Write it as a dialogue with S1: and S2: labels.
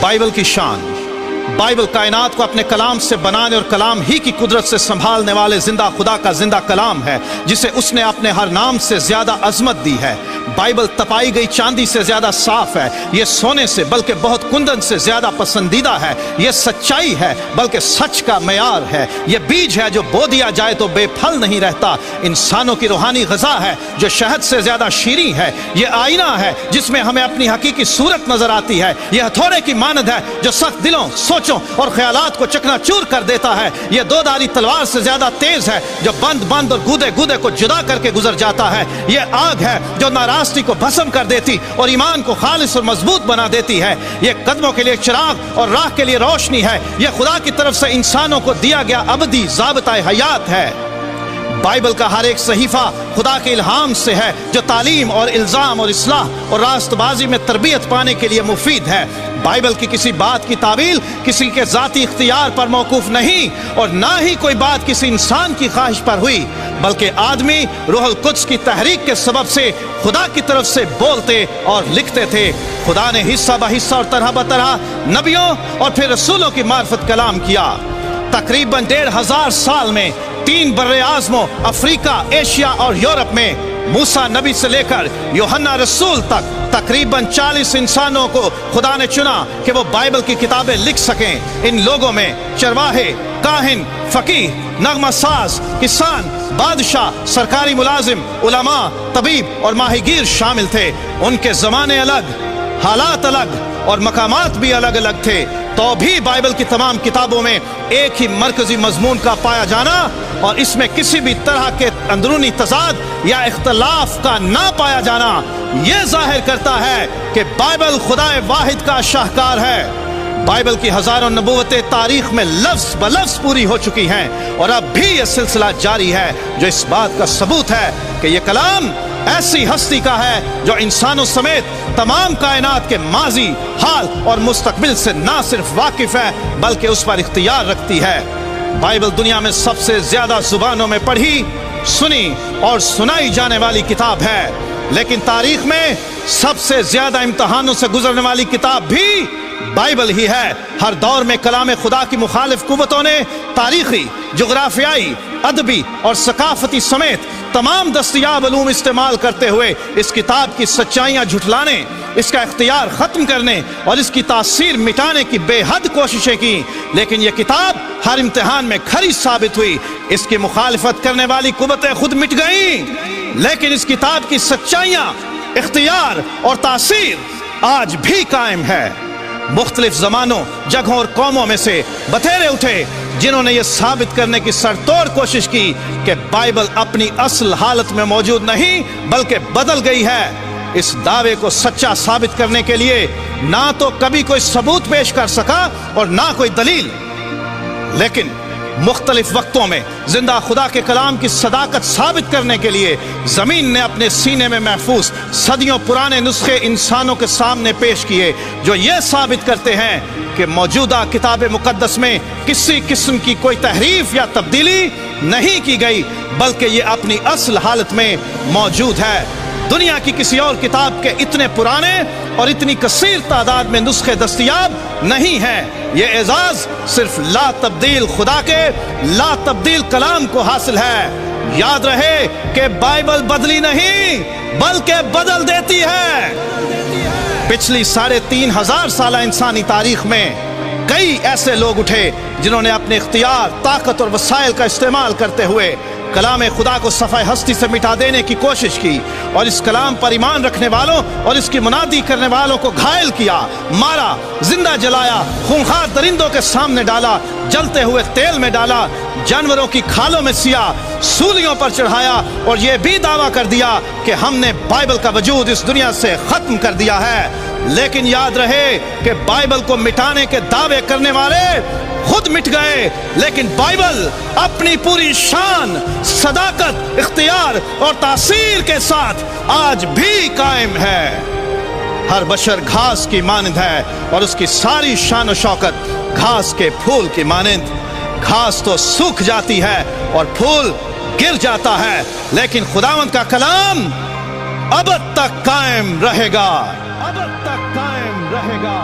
S1: Bible की शान। Bible कायनात को अपने कलाम से बनाने और कलाम ही की कुदरत से संभालने वाले जिंदा खुदा का जिंदा कलाम है, जिसे उसने अपने हर नाम से ज्यादा अजमत दी है। बाइबल तपाई गई चांदी से ज्यादा साफ है, ये सोने से बल्कि बहुत कुंदन से ज्यादा पसंदीदा है। ये सच्चाई है बल्कि सच का मयार है। ये बीज है जो बो दिया जाए तो बेफल नहीं रहता। इंसानों की रूहानी ग़िज़ा है जो शहद से ज्यादा शीरीं है। ये आईना है जिसमें हमें अपनी हकीकी सूरत नजर आती है। ये हथौड़े की मानद है जो सख्त दिलों, सोचों और ख्यालात को चकनाचूर कर देता है। ये दोधारी तलवार से ज्यादा तेज है जो बंद और गूदे गूदे को जुदा करके गुजर जाता है। ये आग है जो नाराज़गी को भस्म कर देती और ईमान को खालिस और मजबूत बना देती है। ये कदमों के लिए चिराग और राह के लिए रोशनी है। ये खुदा की तरफ से इंसानों को दिया गया अबदी ज़ाबिता हयात है। बाइबल का हर एक सहीफा खुदा के इल्हाम से है जो तालीम और इल्ज़ाम और इस्लाह और रास्तबाजी में तरबियत पाने के लिए मुफीद है। बाइबल की किसी बात की तावील किसी के ज़ाती इख्तियार पर मौकूफ नहीं और ना ही कोई बात किसी इंसान की ख्वाहिश पर हुई, बल्कि आदमी रूहुल कुद्स की तहरीक के सबब से खुदा की तरफ से बोलते और लिखते थे। खुदा ने हिस्सा ब हिस्सा और तरह ब तरह नबियों और फिर रसूलों की मार्फत कलाम किया। तकरीबन 1500 साल में 3 बर्रे आज़मों अफ्रीका, एशिया और यूरोप में मूसा नबी से लेकर यूहन्ना रसूल तक तकरीबन 40 इंसानों को खुदा ने चुना कि वो बाइबल की किताबें लिख सकें। इन लोगों में चरवाहे, काहिन, फकीह, नगमा साज, किसान, बादशाह, सरकारी मुलाजिम, उलमा, तबीब और माहिगीर शामिल थे। उनके ज़माने अलग, हालात अलग और मकामात भी अलग अलग थे, तो भी बाइबल की तमाम किताबों में एक ही मरकजी मजमून का पाया जाना और इसमें किसी भी तरह के अंदरूनी तजाद या इख्तलाफ का ना पाया जाना यह जाहिर करता है कि बाइबल खुदाए वाहिद का शाहकार है। बाइबल की हजारों नबूवतें तारीख में लफ्ज ब लफ्ज पूरी हो चुकी हैं और अब भी यह सिलसिला जारी है, जो इस बात का सबूत है कि यह कलाम ऐसी हस्ती का है जो इंसानों समेत तमाम कायनात के माजी, हाल और मुस्तकबिल से ना सिर्फ वाकिफ है बल्कि उस पर इख्तियार रखती है। बाइबल दुनिया में सबसे ज्यादा जुबानों में पढ़ी, सुनी और सुनाई जाने वाली किताब है, लेकिन तारीख में सबसे ज्यादा इम्तहानों से गुजरने वाली किताब भी बाइबल ही है। हर दौर में कलाम खुदा की मुखालिफ कुव्वतों ने तारीखी, जुग्राफियाई, अदबी और सकाफती समेत तमाम दस्तयाब अलूम इस्तेमाल करते हुए इस किताब की सच्चाइयाँ झुठलाने, इसका इख्तियार ख़त्म करने और इसकी तासीर मिटाने की बेहद कोशिशें की, लेकिन यह किताब हर इम्तिहान में खरी साबित हुई। इसकी मुखालिफत करने वाली कुव्वतें खुद मिट गईं, लेकिन इस किताब की सच्चाइयाँ, इख्तियार और तासीर आज भी कायम है। मुख्तलिफ ज़मानों, जगहों और कौमों में से बतेरे उठे जिन्होंने ये साबित करने की सरतोड़ कोशिश की कि बाइबल अपनी असल हालत में मौजूद नहीं बल्कि बदल गई है। इस दावे को सच्चा साबित करने के लिए ना तो कभी कोई सबूत पेश कर सका और ना कोई दलील, लेकिन मुख्तलिफ वक्तों में जिंदा खुदा के कलाम की सदाकत साबित करने के लिए जमीन ने अपने सीने में महफूज सदियों पुराने नुस्खे इंसानों के सामने पेश किए, जो ये साबित करते हैं कि मौजूदा किताब मुकद्दस में किसी किस्म की कोई तहरीफ या तब्दीली नहीं की गई, बल्कि ये अपनी असल हालत में मौजूद है। दुनिया की किसी और किताब के इतने पुराने और इतनी कसीर तादाद में नुस्खे दस्तयाब नहीं हैं। ये एजाज सिर्फ ला तब्दील खुदा के ला तब्दील कलाम को हासिल है। याद रहे कि बाइबल बदली नहीं बल्कि बदल देती है। पिछली 3500 साल इंसानी तारीख में कई ऐसे लोग उठे जिन्होंने अपने इख्तियार, ताकत और वसाइल का इस्तेमाल करते हुए कलाम खुदा को सफ़ाए हस्ती से मिटा देने की कोशिश की और इस कलाम पर ईमान रखने वालों और इसकी मुनादी करने वालों को घायल किया, मारा, जिंदा जलाया, खूंखार दरिंदों के सामने डाला, जलते हुए तेल में डाला, जानवरों की खालों में सिया, सूलियों पर चढ़ाया और यह भी दावा कर दिया कि हमने बाइबल का वजूद इस दुनिया से खत्म कर दिया है। लेकिन याद रहे कि बाइबल को मिटाने के दावे करने वाले खुद मिट गए, लेकिन बाइबल अपनी पूरी शान, सदाकत, इख्तियार और तासीर के साथ आज भी कायम है। हर बशर घास की मानंद है और उसकी सारी शान और शौकत घास के फूल की मानंद। घास तो सूख जाती है और फूल गिर जाता है, लेकिन खुदावंद का कलाम अब तक कायम रहेगा, अब तक कायम रहेगा।